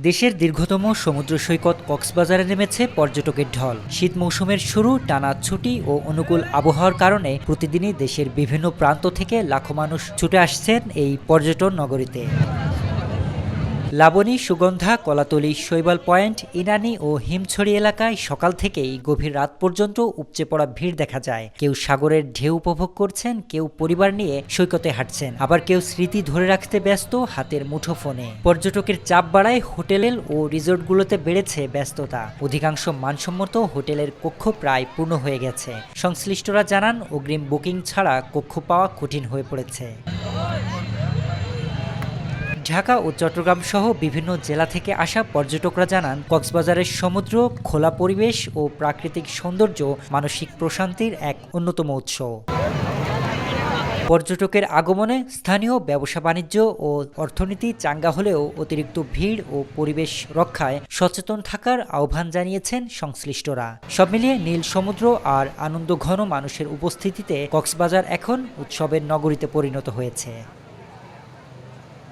দেশের দীর্ঘতম সমুদ্র সৈকত কক্সবাজারে নেমেছে পর্যটকের ঢল। শীত মৌসুমের শুরু, টানা ছুটি ও অনুকূল আবহাওয়ার কারণে প্রতিদিনই দেশের বিভিন্ন প্রান্ত থেকে লাখো মানুষ ছুটে আসছেন এই পর্যটন নগরীতে। লাবণী, সুগন্ধা, কলাতলী, শৈবাল পয়েন্ট, ইনানী ও হিমছড়ি এলাকায় সকাল থেকেই গভীর রাত পর্যন্ত উপচে পড়া ভিড় দেখা যায়। কেউ সাগরের ঢেউ উপভোগ করছেন, কেউ পরিবার নিয়ে সৈকতে হাঁটছেন, আবার কেউ স্মৃতি ধরে রাখতে ব্যস্ত হাতের মুঠোফোনে। পর্যটকের চাপ বাড়ায় হোটেল ও রিসোর্টগুলোতে বেড়েছে ব্যস্ততা। অধিকাংশ মানসম্মত হোটেলের কক্ষ প্রায় পূর্ণ হয়ে গেছে। সংশ্লিষ্টরা জানান, অগ্রিম বুকিং ছাড়া কক্ষ পাওয়া কঠিন হয়ে পড়েছে। ঢাকা ও চট্টগ্রাম সহ বিভিন্ন জেলা থেকে আসা পর্যটকরা জানান, কক্সবাজারের সমুদ্র, খোলা পরিবেশ ও প্রাকৃতিক সৌন্দর্য মানসিক প্রশান্তির এক অন্যতম উৎস। পর্যটকের আগমনে স্থানীয় ব্যবসা বাণিজ্য ও অর্থনীতি চাঙ্গা হলেও অতিরিক্ত ভিড় ও পরিবেশ রক্ষায় সচেতন থাকার আহ্বান জানিয়েছেন সংশ্লিষ্টরা। সব মিলিয়ে নীল সমুদ্র আর আনন্দঘন মানুষের উপস্থিতিতে কক্সবাজার এখন উৎসবের নগরীতে পরিণত হয়েছে।